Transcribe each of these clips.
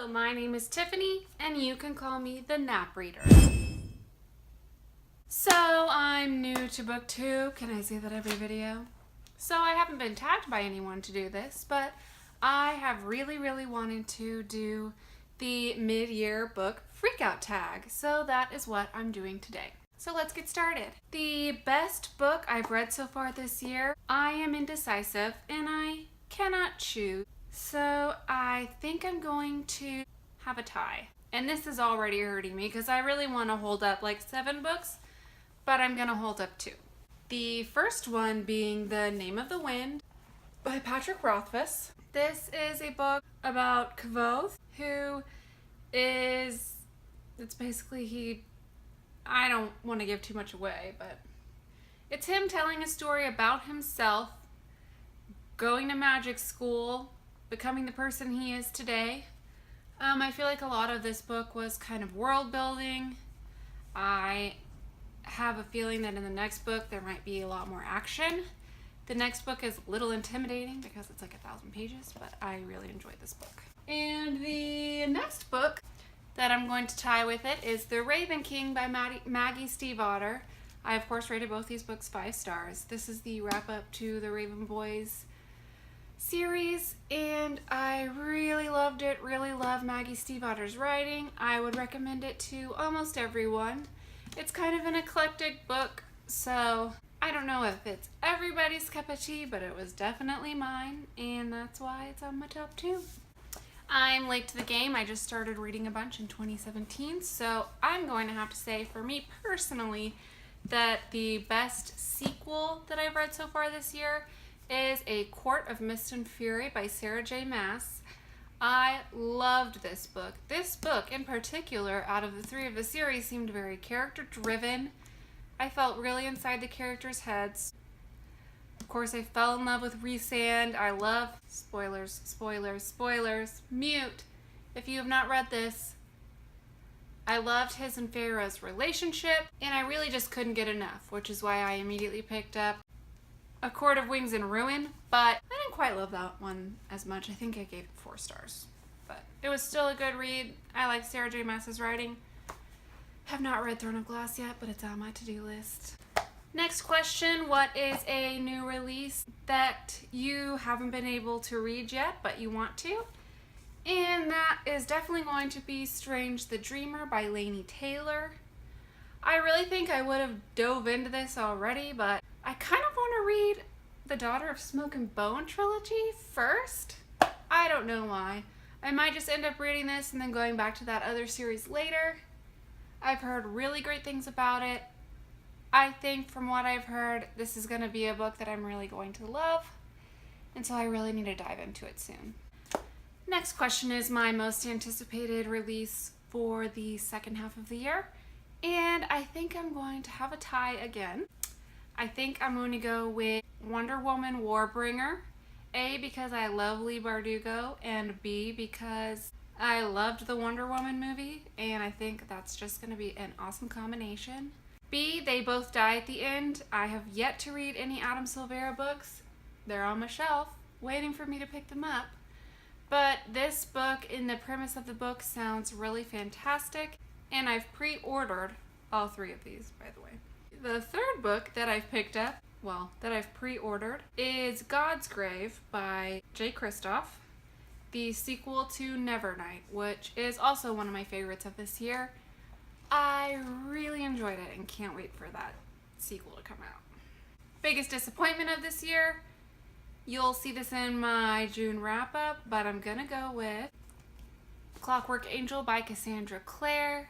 Hello, my name is Tiffany, and you can call me the Nap Reader. So, I'm new to book 2. Can I say that every video? So, I haven't been tagged by anyone to do this, but I have really wanted to do the mid-year book freakout tag. So, that is what I'm doing today. So, let's get started. The best book I've read so far this year, I am indecisive, and I cannot choose. So I think I'm going to have a tie. And this is already hurting me because I really want to hold up like 7 books, but I'm going to hold up 2. The first one being The Name of the Wind by Patrick Rothfuss. This is a book about Kvothe, who is, it's basically I don't want to give too much away, but it's him telling a story about himself, going to magic school, becoming the person he is today. I feel like a lot of this book was kind of world building. I have a feeling that in the next book there might be a lot more action. The next book is a little intimidating because it's like 1,000 pages, but I really enjoyed this book. And the next book that I'm going to tie with it is The Raven King by Maggie Stiefvater. I of course rated both these books 5 stars. This is the wrap up to the Raven Boys series, and I really loved it. Really love Maggie Stiefvater's writing. I would recommend it to almost everyone. It's kind of an eclectic book, so I don't know if it's everybody's cup of tea, but it was definitely mine, and that's why it's on my top 2. I'm late to the game. I just started reading a bunch in 2017, so I'm going to have to say for me personally that the best sequel that I've read so far this year is A Court of Mist and Fury by Sarah J. Maas. I loved this book. This book in particular, out of the 3 of the series, seemed very character driven. I felt really inside the characters' heads. Of course, I fell in love with Rhysand. I love, spoilers, mute. If you have not read this, I loved his and Feyre's relationship, and I really just couldn't get enough, which is why I immediately picked up A Court of Wings and Ruin, but I didn't quite love that one as much. I think I gave it 4 stars, but it was still a good read. I like Sarah J. Maas's writing. Have not read Throne of Glass yet, but it's on my to-do list. Next question, what is a new release that you haven't been able to read yet, but you want to? And that is definitely going to be Strange the Dreamer by Laini Taylor. I really think I would have dove into this already, but I kind of want to read the Daughter of Smoke and Bone trilogy first. I don't know why. I might just end up reading this and then going back to that other series later. I've heard really great things about it. I think from what I've heard, this is going to be a book that I'm really going to love, and so I really need to dive into it soon. Next question is my most anticipated release for the second half of the year, and I think I'm going to have a tie again. I think I'm going to go with Wonder Woman Warbringer. A, because I love Leigh Bardugo, and B, because I loved the Wonder Woman movie, and I think that's just going to be an awesome combination. B, they both die at the end. I have yet to read any Adam Silvera books. They're on my shelf, waiting for me to pick them up. But this book, in the premise of the book, sounds really fantastic, and I've pre-ordered all 3 of these, by the way. The third book that I've picked up, that I've pre-ordered, is God's Grave by Jay Kristoff, the sequel to Nevernight, which is also one of my favorites of this year. I really enjoyed it and can't wait for that sequel to come out. Biggest disappointment of this year, you'll see this in my June wrap-up, but I'm gonna go with Clockwork Angel by Cassandra Clare.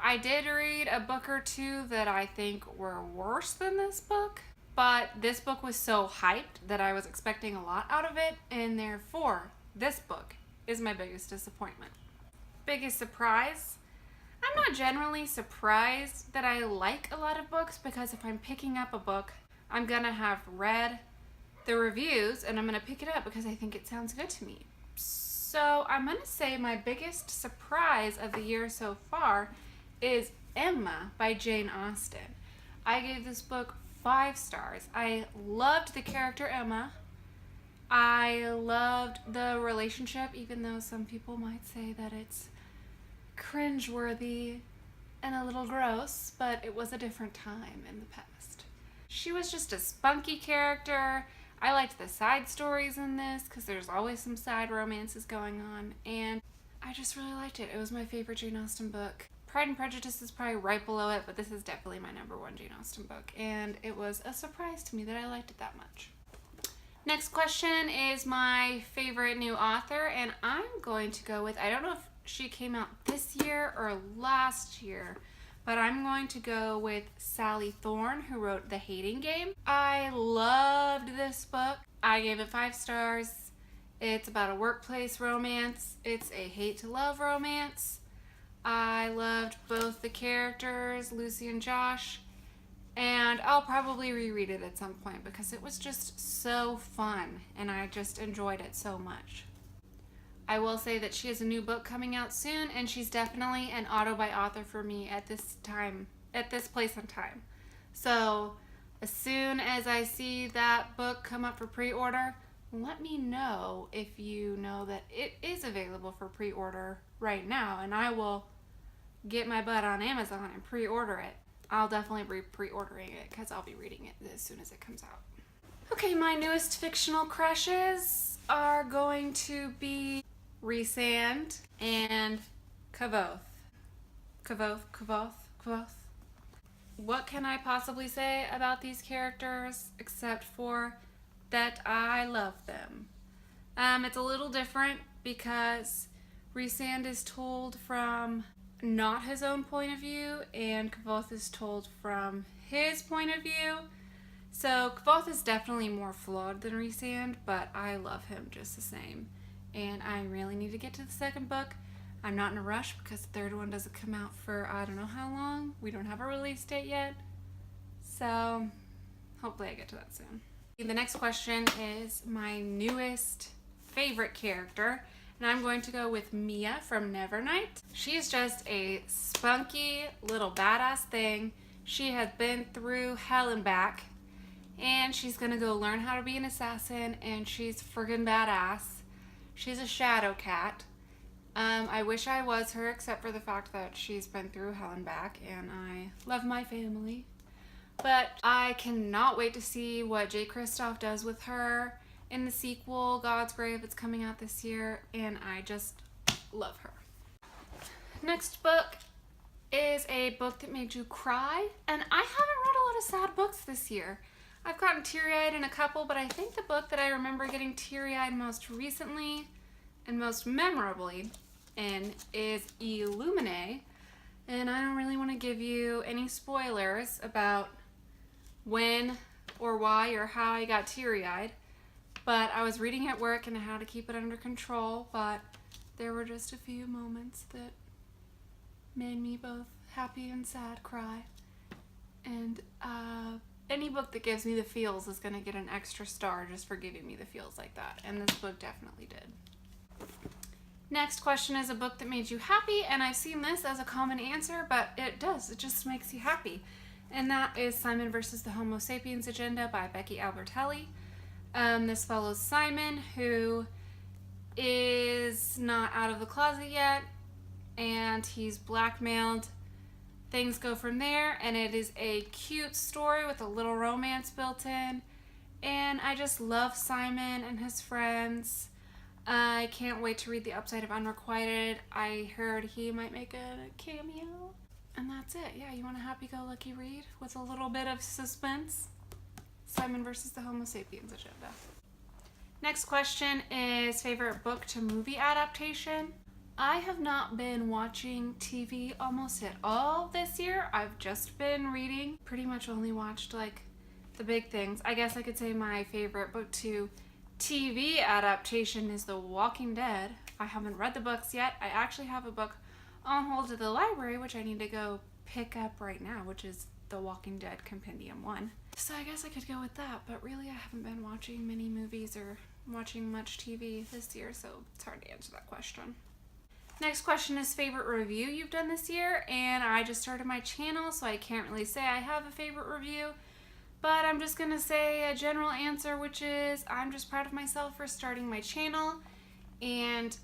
I did read a book or 2 that I think were worse than this book, but this book was so hyped that I was expecting a lot out of it, and therefore, this book is my biggest disappointment. Biggest surprise? I'm not generally surprised that I like a lot of books, because if I'm picking up a book, I'm gonna have read the reviews and I'm gonna pick it up because I think it sounds good to me. So I'm gonna say my biggest surprise of the year so far is Emma by Jane Austen. I gave this book 5 stars. I loved the character Emma. I loved the relationship, even though some people might say that it's cringeworthy and a little gross, but it was a different time in the past. She was just a spunky character. I liked the side stories in this because there's always some side romances going on, and I just really liked it. It was my favorite Jane Austen book. Pride and Prejudice is probably right below it, but this is definitely my #1 Jane Austen book, and it was a surprise to me that I liked it that much. Next question is my favorite new author, and I'm going to go with, I don't know if she came out this year or last year, but I'm going to go with Sally Thorne, who wrote The Hating Game. I loved this book. I gave it 5 stars. It's about a workplace romance. It's a hate to love romance. I loved both the characters, Lucy and Josh, and I'll probably reread it at some point because it was just so fun and I just enjoyed it so much. I will say that she has a new book coming out soon, and she's definitely an author for me at this time, at this place in time. So as soon as I see that book come up for pre-order, let me know if you know that it is available for pre-order right now, and I will get my butt on Amazon and pre-order it. I'll definitely be pre-ordering it because I'll be reading it as soon as it comes out. Okay, my newest fictional crushes are going to be Rhysand and Kvothe. Kvothe. What can I possibly say about these characters except for that I love them? It's a little different because Rhysand is told from not his own point of view, and Kvothe is told from his point of view. So Kvothe is definitely more flawed than Rhysand, but I love him just the same. And I really need to get to the second book. I'm not in a rush because the third one doesn't come out for I don't know how long. We don't have a release date yet. So hopefully I get to that soon. The next question is my newest favorite character, and I'm going to go with Mia from Nevernight. She's just a spunky little badass thing. She has been through hell and back, and she's gonna go learn how to be an assassin, and she's friggin' badass. She's a shadow cat. I wish I was her, except for the fact that she's been through hell and back, and I love my family. But I cannot wait to see what Jay Kristoff does with her in the sequel, God's Grave. It's coming out this year, and I just love her. Next book is a book that made you cry, and I haven't read a lot of sad books this year. I've gotten teary-eyed in a couple, but I think the book that I remember getting teary-eyed most recently and most memorably in is Illuminae, and I don't really want to give you any spoilers about when or why or how I got teary-eyed, but I was reading at work and I had to keep it under control, but there were just a few moments that made me both happy and sad cry. And any book that gives me the feels is going to get an extra star just for giving me the feels like that, and this book definitely did. Next question is a book that made you happy, and I've seen this as a common answer, but it does. It just makes you happy. And that is Simon versus the Homo Sapiens Agenda by Becky Albertelli. This follows Simon, who is not out of the closet yet, and he's blackmailed. Things go from there, and it is a cute story with a little romance built in. And I just love Simon and his friends. I can't wait to read The Upside of Unrequited. I heard he might make a cameo. And that's it. Yeah, you want a happy-go-lucky read with a little bit of suspense? Simon versus the Homo Sapiens Agenda. Next question is favorite book to movie adaptation. I have not been watching TV almost at all this year. I've just been reading. Pretty much only watched like the big things. I guess I could say my favorite book to TV adaptation is The Walking Dead. I haven't read the books yet. I actually have a book on hold at the library, which I need to go pick up right now, which is The Walking Dead Compendium 1. So I guess I could go with that, but really I haven't been watching many movies or watching much TV this year, so it's hard to answer that question. Next question is favorite review you've done this year, and I just started my channel, so I can't really say I have a favorite review, But I'm just going to say a general answer, which is I'm just proud of myself for starting my channel and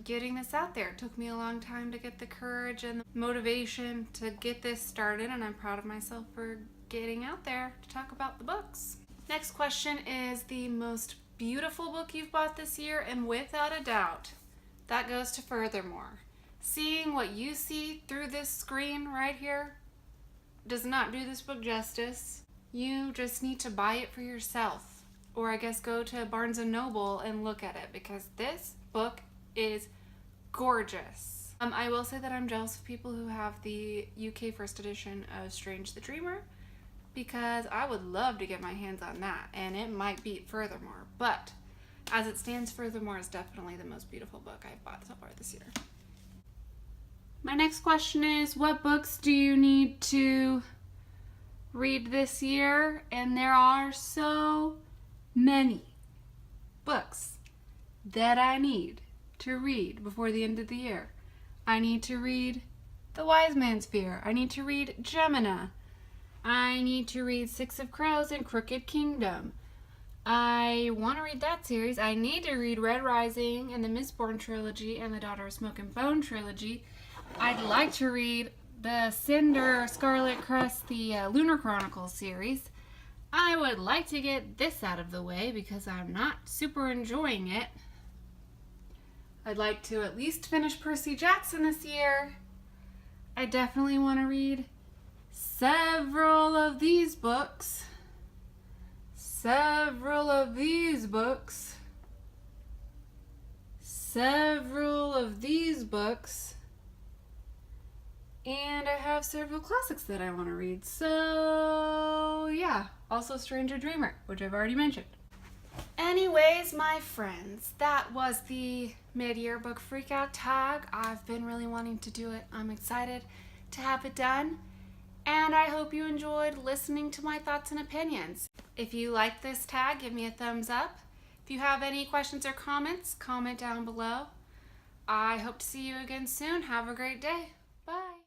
getting this out there. It took me a long time to get the courage and the motivation to get this started, and I'm proud of myself for getting out there to talk about the books. Next question is the most beautiful book you've bought this year, and without a doubt, that goes to Furthermore. Seeing what you see through this screen right here does not do this book justice. You just need to buy it for yourself, or I guess go to Barnes & Noble and look at it, because this book is gorgeous. I will say that I'm jealous of people who have the UK first edition of Strange the Dreamer, because I would love to get my hands on that, and it might beat Furthermore, but as it stands, Furthermore is definitely the most beautiful book I've bought so far this year. My next question is, what books do you need to read this year? And there are so many books that I need to read before the end of the year. I need to read The Wise Man's Fear. I need to read Gemina. I need to read Six of Crows and Crooked Kingdom. I want to read that series. I need to read Red Rising and the Mistborn trilogy and the Daughter of Smoke and Bone trilogy. I'd like to read the Cinder Scarlet Crest, the Lunar Chronicles series. I would like to get this out of the way because I'm not super enjoying it. I'd like to at least finish Percy Jackson this year. I definitely want to read several of these books. Several of these books. Several of these books. And I have several classics that I want to read. So, yeah. Also Stranger Dreamer, which I've already mentioned. Anyways, my friends, that was the mid-year book freakout tag. I've been really wanting to do it. I'm excited to have it done. And I hope you enjoyed listening to my thoughts and opinions. If you like this tag, give me a thumbs up. If you have any questions or comments, comment down below. I hope to see you again soon. Have a great day.